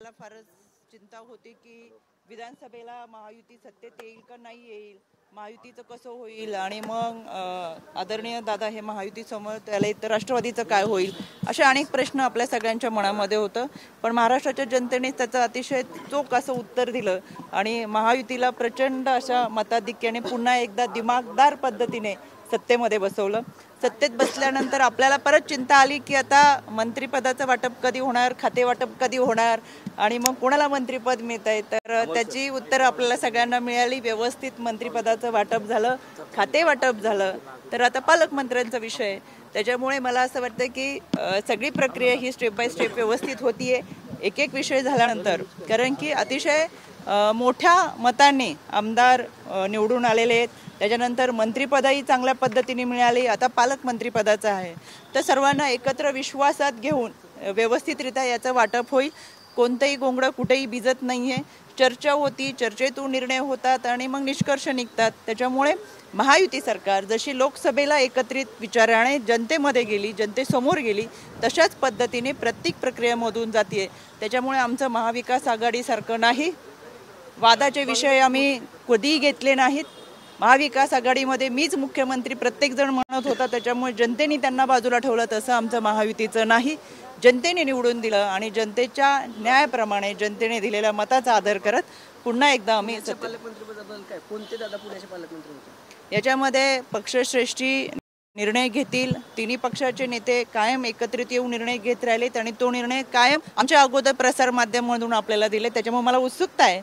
मला फारच चिंता होती की विधानसभेला महायुती सत्तेत येईल का नाही येईल, महायुतीचं कसं होईल आणि मग आदरणीय दादा हे महायुती समोर त्याला तर राष्ट्रवादीचं काय होईल, असे अनेक प्रश्न आपल्या सगळ्यांच्या मनामध्ये होतं. पण महाराष्ट्राच्या जनतेने त्याचं अतिशय चोख असं उत्तर दिलं आणि महायुतीला प्रचंड अशा मताधिक्याने पुन्हा एकदा दिमागदार पद्धतीने सत्तेमध्ये बसवलं. सत्तेत बसल्यानंतर आपल्याला परत चिंता आली की आता मंत्रिपदाचं वाटप कधी होणार, खाते वाटप कधी होणार आणि मग कोणाला मंत्रिपद मिळत आहे. तर त्याची उत्तरं आपल्याला सगळ्यांना मिळाली. व्यवस्थित मंत्रिपदाचं वाटप झालं, खाते वाटप झालं. तर आता पालकमंत्र्यांचा विषय. त्याच्यामुळे मला असं वाटतं की सगळी प्रक्रिया ही स्टेप बाय स्टेप व्यवस्थित होतीये एक एक विषय झाल्यानंतर. कारण की अतिशय मोठ्या मताने आमदार निवडून आलेले आहेत. त्याच्यानंतर मंत्रिपदही चांगल्या पद्धतीने मिळाली. आता पालकमंत्रीपदाचं आहे. तर सर्वांना एकत्र विश्वासात घेऊन व्यवस्थितरित्या याचं वाटप होईल. कोणतंही गोंगडं कुठेही भिजत नाही आहे. चर्चा होती, चर्चेतून निर्णय होतात आणि मग निष्कर्ष निघतात. त्याच्यामुळे महायुती सरकार जशी लोकसभेला एकत्रित विचाराने जनतेमध्ये गेली, जनतेसमोर गेली, तशाच पद्धतीने प्रत्येक प्रक्रियेमधून जाते. त्याच्यामुळे आमचं महाविकास आघाडीसारखं नाही. वादाचे विषय आम्ही कधीही घेतले नाहीत. महाविकास आघाडीमध्ये मीच मुख्यमंत्री प्रत्येकजण म्हणत होता. त्याच्यामुळे जनतेने त्यांना बाजूला ठेवलं. तसं आमचं महायुतीचं नाही. जनतेने निवडून दिलं आणि जनतेच्या न्यायाप्रमाणे जनतेने दिलेल्या मताचा आदर करत पुन्हा एकदा आम्ही याच्यामध्ये पक्षश्रेष्ठी निर्णय घेतील. तिन्ही पक्षाचे नेते कायम एकत्रित येऊन निर्णय घेत राहिलेत आणि तो निर्णय कायम आमच्या अगोदर प्रसार माध्यमांमधून आपल्याला दिले. त्याच्यामुळे मला उत्सुकता आहे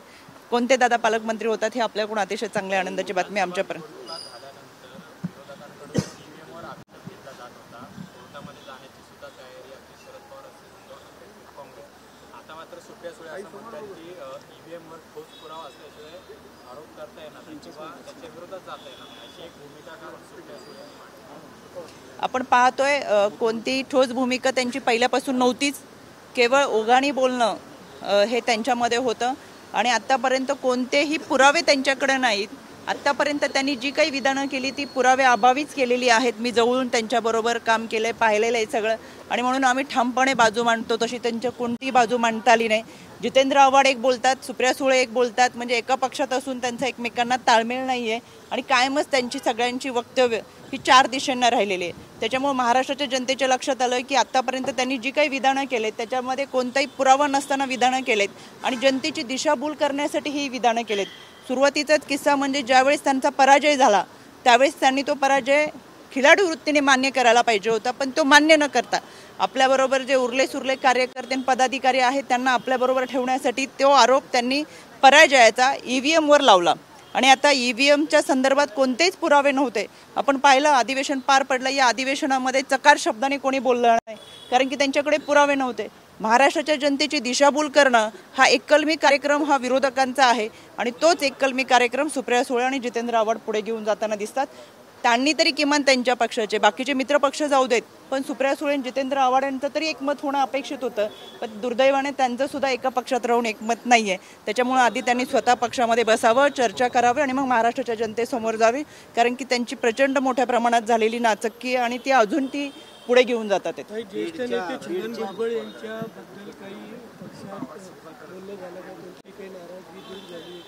कोणते दादा पालकमंत्री होतात हे आपल्याकडून अतिशय चांगल्या आनंदाची बातमी आमच्यापर्यंत. आपण पाहतोय कोणतीही ठोस भूमिका त्यांची पहिल्यापासून नव्हतीच. केवळ ओघाणी बोलणं हे त्यांच्यामध्ये होतं आणि आत्तापर्यंत कोणतेही पुरावे त्यांच्याकडे नाहीत. आत्तापर्यंत त्यांनी जी काही विधानं केली ती पुरावे अभावीच केलेली आहेत. मी जवळून त्यांच्याबरोबर काम केलं आहे, पाहिलेलं आहे सगळं आणि म्हणून आम्ही ठामपणे बाजू मांडतो. तशी त्यांच्या कोणतीही बाजू मांडता आली नाही. जितेंद्र आव्हाड एक बोलतात, सुप्रिया सुळे एक बोलतात. म्हणजे एका पक्षात असून त्यांचा एकमेकांना ताळमेळ नाही आहे आणि कायमच त्यांची सगळ्यांची वक्तव्य ही चार दिशांना राहिलेली आहे. त्याच्यामुळे महाराष्ट्राच्या जनतेच्या लक्षात आलं की आत्तापर्यंत त्यांनी जी काही विधानं केलेत त्याच्यामध्ये कोणताही पुरावा नसताना विधानं केलेत आणि जनतेची दिशाभूल करण्यासाठी ही विधानं केलेत. सुरुवातीचाच किस्सा म्हणजे ज्यावेळेस त्यांचा पराजय झाला त्यावेळेस त्यांनी तो पराजय खिलाडू वृत्तीने मान्य करायला पाहिजे होता. पण तो मान्य न करता आपल्याबरोबर जे उरले सुरले कार्यकर्ते आणि पदाधिकारी आहेत त्यांना आपल्याबरोबर ठेवण्यासाठी तो आरोप त्यांनी पराजयाचा EVMवर लावला आणि आता EVMच्या संदर्भात कोणतेच पुरावे नव्हते. आपण पाहिलं अधिवेशन पार पडलं. या अधिवेशनामध्ये चकार शब्दाने कोणी बोललं नाही कारण की त्यांच्याकडे पुरावे नव्हते. महाराष्ट्राच्या जनतेची दिशाभूल करणं हा एककलमी कार्यक्रम हा विरोधकांचा आहे आणि तोच एककलमी कार्यक्रम सुप्रिया सुळे आणि जितेंद्र आव्हाड पुढे घेऊन जाताना दिसतात. त्यांनी तरी किमान त्यांच्या पक्षाचे बाकीचे मित्रपक्ष जाऊ देत पण सुप्रिया सुळे आणि जितेंद्र आव्हाड यांचं तरी एकमत होणं अपेक्षित होतं. पण दुर्दैवाने त्यांचं सुद्धा एका पक्षात राहून एकमत नाही आहे. त्याच्यामुळे आधी त्यांनी स्वतः पक्षामध्ये बसावं, चर्चा करावी आणि मग महाराष्ट्राच्या जनतेसमोर जावी. कारण की त्यांची प्रचंड मोठ्या प्रमाणात झालेली नाचक्की आणि ती अजून ती पुढे घेऊन जातात.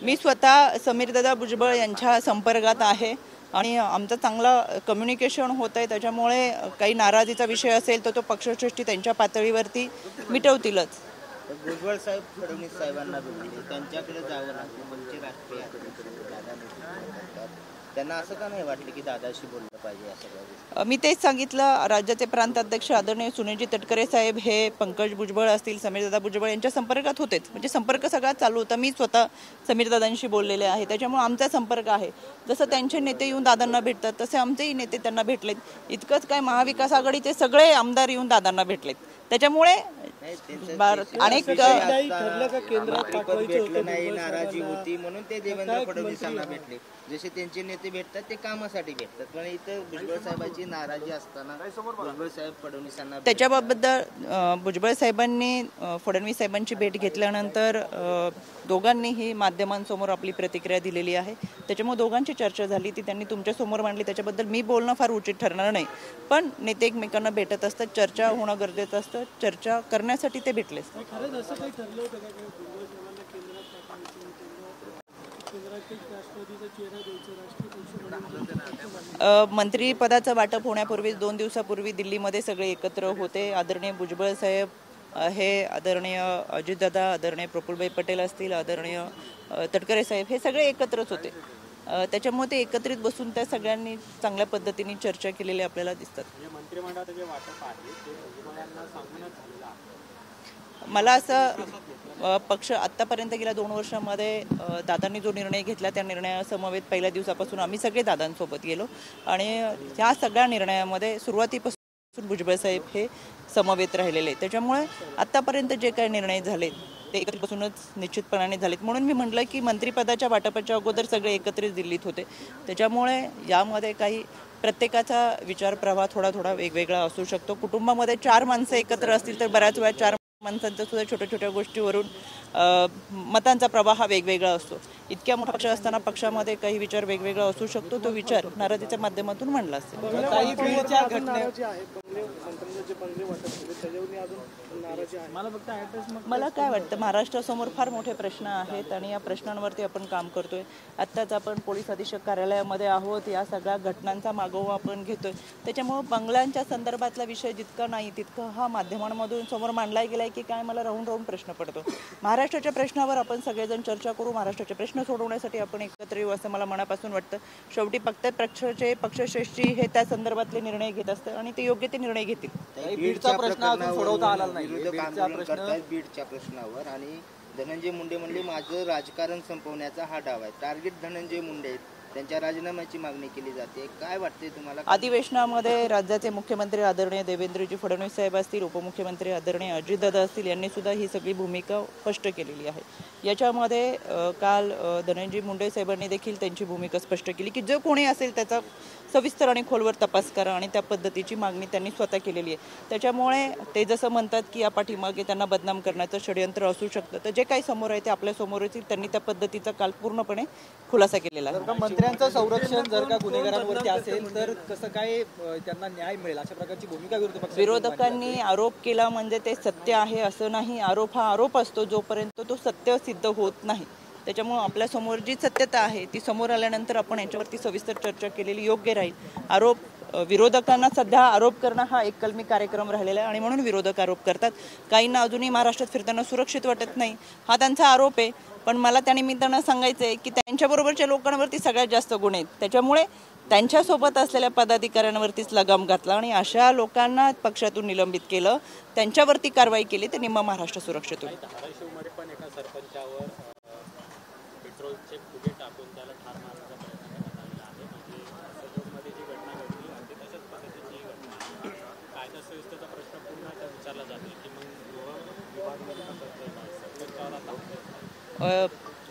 मी स्वतः समीरदादा भुजबळ यांच्या संपर्कात आहे आणि आमचं चांगलं कम्युनिकेशन होत आहे. त्याच्यामुळे काही नाराजीचा विषय असेल तर तो पक्षश्रेष्ठी त्यांच्या पातळीवरती मिटवतीलच. भुजबळ साहेब फडणवीस साहेबांना भेटले, त्यांच्याकडे जावं लागतं म्हणजे राष्ट्रीय त्यांना असं का नाही वाटलं की दादाशी बोललं पाहिजे असं? मी तेच सांगितलं. राज्याचे प्रांताध्यक्ष आदरणीय सुनीलजी तटकरे साहेब हे पंकज भुजबळ असतील, समीरदादा भुजबळ यांच्या संपर्कात होतेच. म्हणजे संपर्क सगळा चालू होता. मी स्वतः समीरदादांशी बोललेले आहे. त्याच्यामुळे आमचा संपर्क आहे. जसं त्यांचे नेते येऊन दादांना भेटतात तसे आमचेही नेते त्यांना भेटलेत. इतकंच काय महाविकास आघाडीचे सगळे आमदार येऊन दादांना भेटलेत. त्याच्यामुळे अनेक नाराजी होती म्हणून ते देवेंद्र फडणवीसांना भेटले. जसे त्यांचे नेते भेटतात ते कामासाठी भेटतात. पण इथं भुजबळ साहेबांची नाराजी असताना भुजबळ साहेब फडणवीसांना त्याच्याबाबत भुजबळ साहेबांनी फडणवीस साहेबांची भेट घेतल्यानंतर दोघांनीही माध्यमांसमोर आपली प्रतिक्रिया दिलेली आहे. त्याच्यामुळे दोघांची चर्चा झाली ती त्यांनी तुमच्यासमोर मांडली. त्याच्याबद्दल मी बोलणं फार उचित ठरणार नाही. पण नेते एकमेकांना भेटत असतात, चर्चा होणं गरजेचं असतं. सविस्तर चर्चा करण्यासाठी ते भेटले असते. खरंच असं काही ठरलं होतं का की भुजबळ साहेबांना केंद्रात टाकायचं, केंद्रात एक राष्ट्रवादीचा चेहरा द्यायचा, राष्ट्रीय पक्ष म्हणून मंत्रीपदाचं वाटप होण्यापूर्वी 2 दिवसापूर्वी दिल्लीमध्ये सगळे एकत्र होते. आदरणीय भुजबळ साहेब हे आदरणीय अजितदादा, आदरणीय प्रफुल्लभाई पटेल असतील, आदरणीय तटकरे साहेब हे सगळे एकत्रच होते. त्याच्यामुळे ते एकत्रित बसून त्या सगळ्यांनी चांगल्या पद्धतीने चर्चा केलेली आपल्याला दिसतात. मंत्रिमंडळाचं जे वाटप आहे ते भुजबळांना सांगूनच झालेलं आहे. मला असं पक्ष आत्तापर्यंत गेल्या 2 वर्षामध्ये दादांनी जो निर्णय घेतला त्या निर्णयासमवेत पहिल्या दिवसापासून आम्ही सगळे दादांसोबत गेलो आणि ह्या सगळ्या निर्णयामध्ये सुरुवातीपासून भुजबळ साहेब हे समवेत राहिलेले. त्याच्यामुळे आत्तापर्यंत जे काही निर्णय झाले ते एकत्रित बसूनच निश्चितपणाने झालेत. म्हणून मी म्हटलं की मंत्रिपदाच्या वाटपाच्या अगोदर सगळे एकत्रित दिल्लीत होते. त्याच्यामुळे यामध्ये काही प्रत्येकाचा विचार प्रवाह थोडा थोडा वेगवेगळा असू शकतो. कुटुंबामध्ये 4 माणसं एकत्र असतील तर बऱ्याच वेळा 4 माणसांचा सुद्धा छोट्या छोट्या गोष्टीवरून मतांचा प्रवाह हा वेगवेगळा असतो. इतक्या मोठा पक्ष असताना पक्षामध्ये काही विचार वेगवेगळा असू शकतो. तो विचार नाराजीच्या माध्यमातून मांडला असेल. मला काय वाटतं, महाराष्ट्रासमोर फार मोठे प्रश्न आहेत आणि या प्रश्नांवरती आपण काम करतोय. आत्ताच आपण पोलीस अधीक्षक कार्यालयामध्ये आहोत. या सगळ्या घटनांचा मागोवा आपण घेतोय. त्याच्यामुळे बंगल्यांच्या संदर्भातला विषय जितका नाही तितकं हा माध्यमांमधून समोर मांडला गेलाय की काय मला राहून राहून प्रश्न पडतो. महाराष्ट्राच्या प्रश्नावर आपण सगळेजण चर्चा करू. महाराष्ट्राचे प्रश्न सोडवण्यासाठी आपण एकत्र येऊ असं मला मनापासून वाटतं. शेवटी फक्त पक्षश्रेष्ठी हे त्या संदर्भातले निर्णय घेत असतात आणि ते योग्य ते निर्णय घेतील. बीडचा प्रश्न अजून सोडवता आला नाही. विरोधक आंदोलन करतात बीडच्या प्रश्नावर आणि धनंजय मुंडे म्हणले माझं राजकारण संपवण्याचा हा डाव आहे. टार्गेट धनंजय मुंडे आहेत. त्यांच्या राजीनाम्याची मागणी केली जाते. काय वाटते तुम्हाला? अधिवेशनामध्ये राज्याचे मुख्यमंत्री आदरणीय देवेंद्रजी फडणवीस साहेब असतील, उपमुख्यमंत्री आदरणीय अजितदादा असतील यांनी सुद्धा ही सगळी भूमिका स्पष्ट केलेली आहे. याच्यामध्ये काल धनंजय मुंडे साहेबांनी देखील त्यांची भूमिका स्पष्ट केली की जो कोणी असेल त्याचा सविस्तर आणि खोलवर तपास करा आणि त्या पद्धतीची मागणी त्यांनी स्वतः केलेली आहे. त्याच्यामुळे ते जसं म्हणतात की या पाठीमागे त्यांना बदनाम करण्याचं षडयंत्र असू शकतं, तर जे काही समोर आहे ते आपल्या समोर येतील. त्यांनी त्या पद्धतीचा काल पूर्णपणे खुलासा केलेला आहे. मंत्र्यांचं संरक्षण जर का गुन्हेगारांवरती असेल तर कसं काय त्यांना न्याय मिळेल अशा प्रकारची भूमिका विरोधकांनी आरोप केला म्हणजे ते सत्य आहे असं नाही. आरोप हा आरोप असतो जोपर्यंत तो सत्य सिद्ध होत नाही. त्याच्यामुळे आपल्यासमोर जी सत्यता आहे ती समोर आल्यानंतर आपण याच्यावरती सविस्तर चर्चा केलेली योग्य राहील. विरोधकांना सध्या आरोप करणं हा एक कलमी कार्यक्रम राहिलेला आहे आणि म्हणून विरोधक आरोप करतात. काहींना अजूनही महाराष्ट्रात फिरताना सुरक्षित वाटत नाही, हा त्यांचा आरोप आहे. पण मला त्या निमित्तानं सांगायचं आहे की त्यांच्याबरोबरच्या लोकांवरती सगळ्यात जास्त गुन्हे आहेत. त्याच्यामुळे त्यांच्यासोबत असलेल्या पदाधिकाऱ्यांवरतीच लगाम घातला आणि अशा लोकांना पक्षातून निलंबित केलं, त्यांच्यावरती कारवाई केली तर निम्मा महाराष्ट्र सुरक्षित होईल. पेट्रोलचे फुगे टाकून त्याला ठार मारण्याचा प्रयत्न करण्यात आलेला आहे. म्हणजे सजोगमध्ये जी घटना घडली आणि तशाच पद्धतीची ही घटना कायदा सुव्यवस्थेचा प्रश्न पुन्हा त्या विचारला जातो की मग विभागमध्ये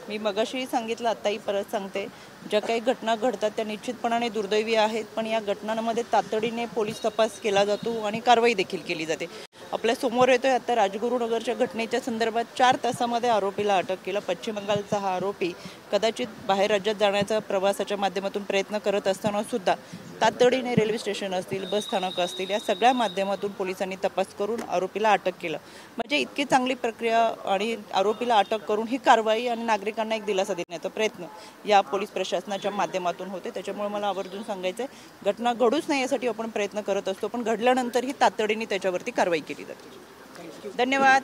मी मगाशी सांगितलं, आत्ताही परत सांगते, ज्या काही घटना घडतात त्या निश्चितपणाने दुर्दैवी आहेत. पण या घटनांमध्ये तातडीने पोलीस तपास केला जातो आणि कारवाई देखील केली जाते. आपल्या समोर येतोय आता राजगुरुनगरच्या घटनेच्या संदर्भात 4 तासामध्ये आरोपीला अटक केलं. पश्चिम बंगालचा हा आरोपी कदाचित बाहेर राज्यात जाण्याचा प्रवासाच्या माध्यमातून प्रयत्न करत असताना सुद्धा तातडीने रेल्वे स्टेशन असतील, बस स्थानक असतील, या सगळ्या माध्यमातून पोलिसांनी तपास करून आरोपीला अटक केलं. म्हणजे इतकी चांगली प्रक्रिया आणि आरोपीला अटक करून ही कारवाई आणि नागरिकांना एक दिलासा देण्याचा प्रयत्न या पोलीस प्रशासनाच्या माध्यमातून होते. त्याच्यामुळे मला आवर्जून सांगायचं आहे, घटना घडूच नाही यासाठी आपण प्रयत्न करत असतो, पण घडल्यानंतरही तातडीने त्याच्यावरती कारवाई केली जाते. धन्यवाद.